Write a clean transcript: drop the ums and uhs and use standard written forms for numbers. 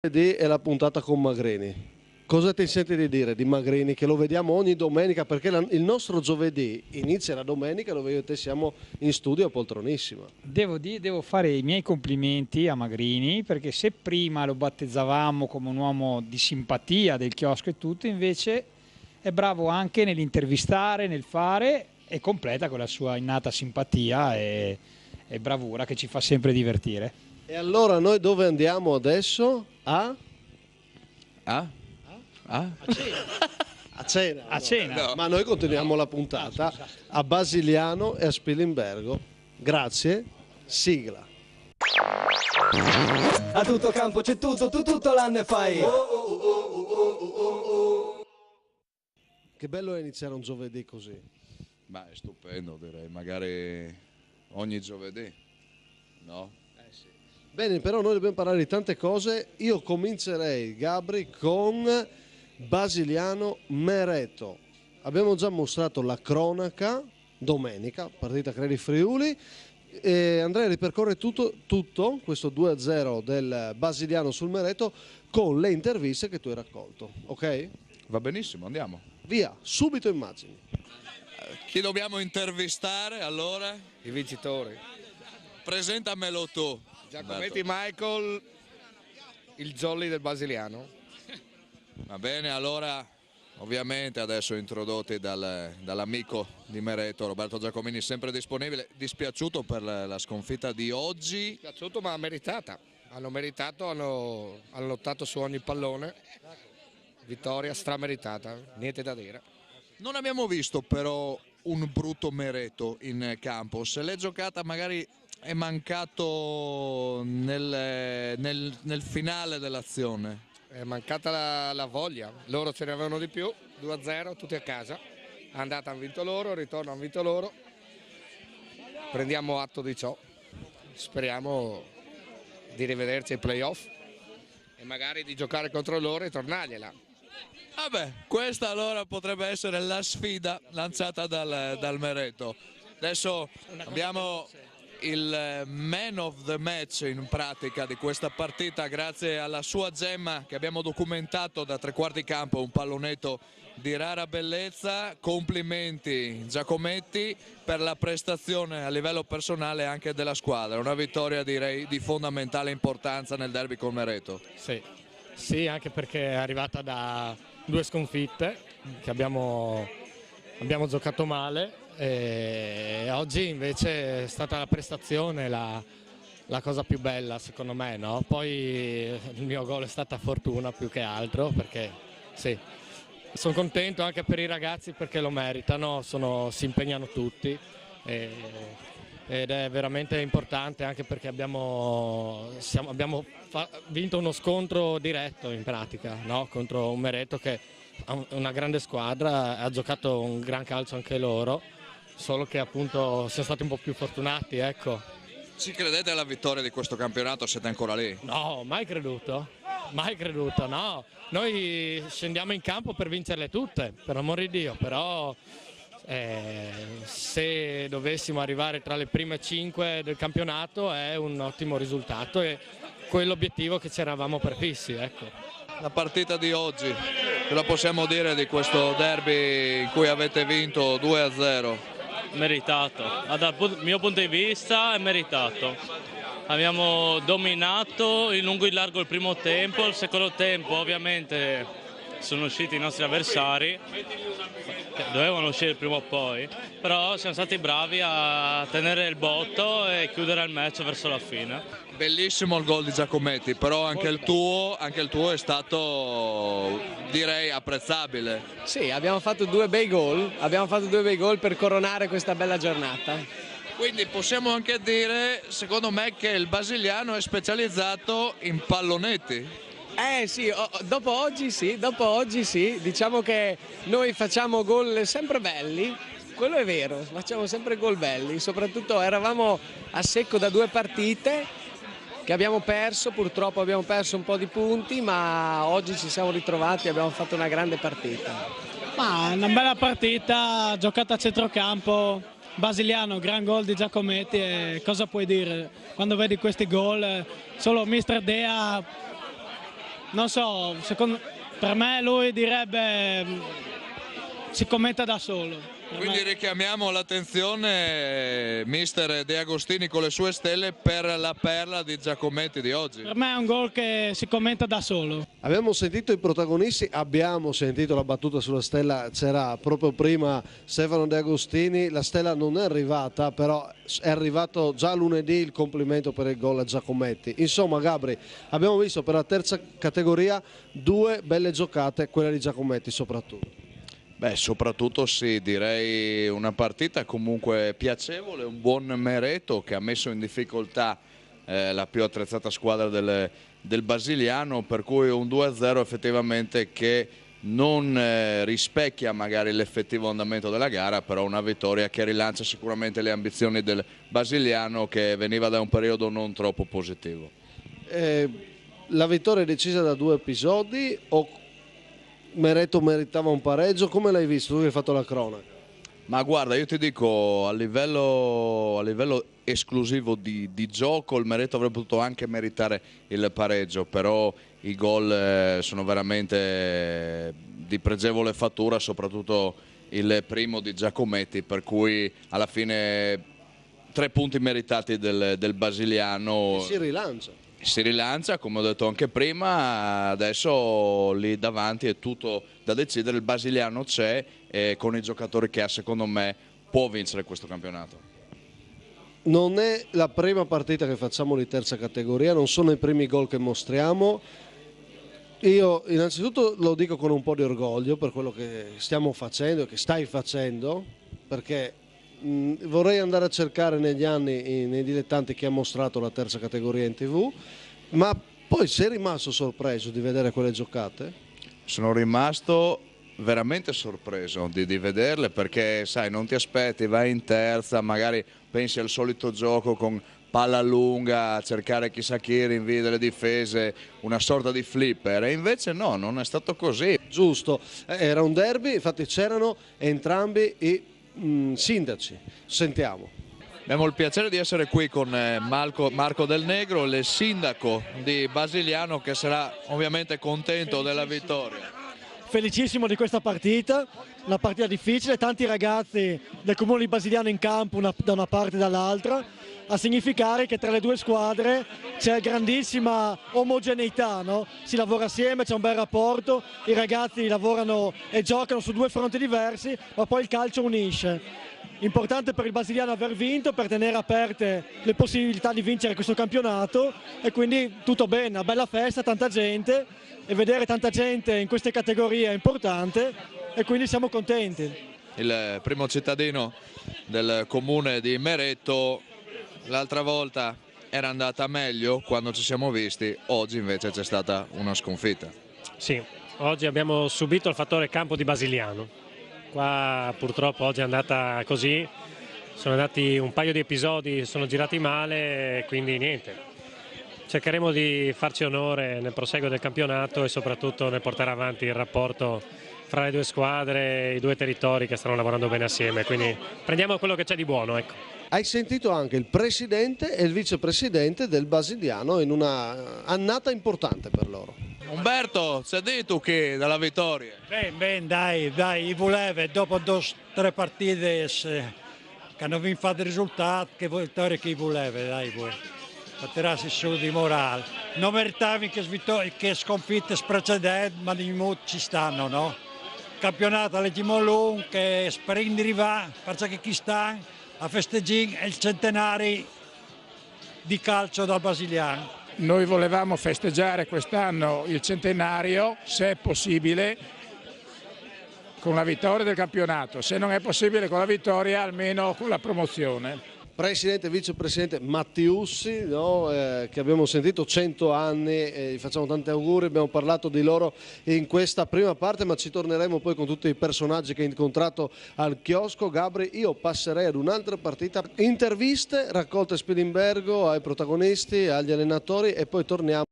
È la puntata con Magrini. Cosa ti senti di dire di Magrini, che lo vediamo ogni domenica, perché il nostro giovedì inizia la domenica dove io e te siamo in studio a Poltronissima. Devo fare i miei complimenti a Magrini, perché se prima lo battezzavamo come un uomo di simpatia del chiosco e tutto, invece è bravo anche nell'intervistare, nel fare, e completa con la sua innata simpatia e bravura che ci fa sempre divertire. E allora noi dove andiamo adesso? A cena. A cena. A cena. No. Ma noi continuiamo la puntata a Basiliano e a Spilimbergo. Grazie, sigla. A tutto campo c'è tutto l'anno e fai. Che bello è iniziare un giovedì così. Ma è stupendo, direi, magari ogni giovedì, no? Sì. Bene, però noi dobbiamo parlare di tante cose. Io comincerei, Gabri, con Basiliano Mereto. Abbiamo già mostrato la cronaca domenica, partita Credi Friuli, e andrei a ripercorrere tutto questo 2-0 del Basiliano sul Mereto con le interviste che tu hai raccolto, ok? Va benissimo, andiamo. Via, subito immagini. Chi dobbiamo intervistare allora? I vincitori. Presentamelo tu. Giacometti Michael, il jolly del Basiliano. Va bene, allora ovviamente adesso introdotti dall'amico di Mereto, Roberto Giacomini, sempre disponibile. Dispiaciuto per la sconfitta di oggi? Piaciuto ma meritata. Hanno meritato, hanno lottato su ogni pallone. Vittoria strameritata, niente da dire. Non abbiamo visto però un brutto Mereto in campo. Se l'è giocata magari è mancato nel finale dell'azione. È mancata la voglia, loro ce ne avevano di più, 2-0, tutti a casa. Andata hanno vinto loro, ritorno hanno vinto loro. Prendiamo atto di ciò. Speriamo di rivederci ai playoff e magari di giocare contro loro e tornargliela. Vabbè, questa allora potrebbe essere la sfida lanciata dal Mereto. Adesso abbiamo il man of the match in pratica di questa partita, grazie alla sua gemma che abbiamo documentato da tre quarti campo, un pallonetto di rara bellezza. Complimenti Giacometti per la prestazione a livello personale anche della squadra, una vittoria direi di fondamentale importanza nel derby con Mereto. Sì, anche perché è arrivata da due sconfitte che abbiamo giocato male, e oggi invece è stata la prestazione la cosa più bella secondo me, no? Poi il mio gol è stata fortuna più che altro, perché sì, sono contento anche per i ragazzi perché lo meritano, si impegnano tutti ed è veramente importante anche perché abbiamo vinto uno scontro diretto in pratica, no? Contro un Mereto che ha una grande squadra, ha giocato un gran calcio anche loro, solo che appunto siamo stati un po' più fortunati, ecco. Ci credete alla vittoria di questo campionato? Siete ancora lì? No, mai creduto, no. Noi scendiamo in campo per vincerle tutte, per amor di Dio, però se dovessimo arrivare tra le prime 5 del campionato è un ottimo risultato e quell'obiettivo che ci eravamo prefissi, ecco. La partita di oggi, cosa possiamo dire di questo derby in cui avete vinto 2-0? Meritato, dal mio punto di vista è meritato. Abbiamo dominato in lungo e in largo il primo tempo, il secondo tempo ovviamente sono usciti i nostri avversari, che dovevano uscire prima o poi, però siamo stati bravi a tenere il botto e chiudere il match verso la fine. Bellissimo il gol di Giacometti, però anche il tuo è stato direi apprezzabile. Sì, abbiamo fatto due bei gol per coronare questa bella giornata. Quindi possiamo anche dire, secondo me, che il Basiliano è specializzato in pallonetti. Sì, dopo oggi sì, diciamo che noi facciamo gol sempre belli, quello è vero, facciamo sempre gol belli, soprattutto eravamo a secco da due partite che abbiamo perso, purtroppo abbiamo perso un po' di punti, ma oggi ci siamo ritrovati e abbiamo fatto una grande partita. Ma una bella partita, giocata a centrocampo, Basiliano, gran gol di Giacometti, e cosa puoi dire quando vedi questi gol? Solo mister Dea non so, per me lui direbbe si commenta da solo. Quindi richiamiamo l'attenzione mister De Agostini con le sue stelle per la perla di Giacometti di oggi. Per me è un gol che si commenta da solo. Abbiamo sentito i protagonisti, abbiamo sentito la battuta sulla stella, c'era proprio prima Stefano De Agostini, la stella non è arrivata, però è arrivato già lunedì il complimento per il gol a Giacometti. Insomma Gabri, abbiamo visto per la terza categoria 2 belle giocate, quella di Giacometti soprattutto. Beh, soprattutto sì, direi una partita comunque piacevole, un buon Mereto che ha messo in difficoltà la più attrezzata squadra del Basiliano, per cui un 2-0 effettivamente che non rispecchia magari l'effettivo andamento della gara, però una vittoria che rilancia sicuramente le ambizioni del Basiliano che veniva da un periodo non troppo positivo. La vittoria è decisa da 2 episodi o Mereto meritava un pareggio? Come l'hai visto? Tu che hai fatto la cronaca. Ma guarda, io ti dico, a livello esclusivo di gioco il Mereto avrebbe potuto anche meritare il pareggio, però i gol sono veramente di pregevole fattura, soprattutto il primo di Giacometti, per cui alla fine 3 punti meritati del Basiliano. Si rilancia, come ho detto anche prima, adesso lì davanti è tutto da decidere, il Basiliano c'è e con i giocatori che ha secondo me può vincere questo campionato. Non è la prima partita che facciamo di terza categoria, non sono i primi gol che mostriamo. Io innanzitutto lo dico con un po' di orgoglio per quello che stiamo facendo e che stai facendo, perché vorrei andare a cercare negli anni nei dilettanti chi ha mostrato la terza categoria in TV, ma poi sei rimasto sorpreso di vedere quelle giocate? Sono rimasto veramente sorpreso di vederle, perché sai, non ti aspetti, vai in terza, magari pensi al solito gioco con palla lunga, a cercare chissà chi, rinvii delle difese, una sorta di flipper, e invece no, non è stato così. Giusto, era un derby, infatti c'erano entrambi i sindaci. Sentiamo. Abbiamo il piacere di essere qui con Marco Del Negro, il sindaco di Basiliano, che sarà ovviamente contento della vittoria. Felicissimo di questa partita, una partita difficile, tanti ragazzi del comune di Basiliano in campo da una parte e dall'altra, a significare che tra le 2 squadre c'è grandissima omogeneità, no? Si lavora assieme, c'è un bel rapporto, i ragazzi lavorano e giocano su 2 fronti diversi, ma poi il calcio unisce. Importante per il Basiliano aver vinto per tenere aperte le possibilità di vincere questo campionato, e quindi tutto bene, una bella festa, tanta gente, e vedere tanta gente in queste categorie è importante, e quindi siamo contenti. Il primo cittadino del comune di Mereto, l'altra volta era andata meglio quando ci siamo visti, oggi invece c'è stata una sconfitta. Sì, oggi abbiamo subito il fattore campo di Basiliano. Qua purtroppo oggi è andata così, sono andati un paio di episodi, sono girati male, quindi niente. Cercheremo di farci onore nel proseguo del campionato e soprattutto nel portare avanti il rapporto fra le 2 squadre, i 2 territori che stanno lavorando bene assieme, quindi prendiamo quello che c'è di buono. Ecco. Hai sentito anche il presidente e il vicepresidente del Basiliano in una annata importante per loro. Umberto, c'è di tu che dalla vittoria? Bene, dai, i voleva dopo 2 o 3 partite che hanno vinto il risultato, che vittoria che voleva, dai voi, per tirarsi su di morale. Non meritavi che sconfitte precedenti, ma di molto ci stanno, no? Campionato leggiamo lungo, che sprint va, perché chi sta a festeggiare il centenario di calcio dal Basiliano. Noi volevamo festeggiare quest'anno il centenario, se è possibile, con la vittoria del campionato, se non è possibile con la vittoria almeno con la promozione. Presidente e vicepresidente Mattiussi, no? Che abbiamo sentito 100 anni, gli facciamo tanti auguri, abbiamo parlato di loro in questa prima parte, ma ci torneremo poi con tutti i personaggi che hai incontrato al chiosco. Gabri, io passerei ad un'altra partita, interviste raccolte a Spilimbergo ai protagonisti, agli allenatori, e poi torniamo.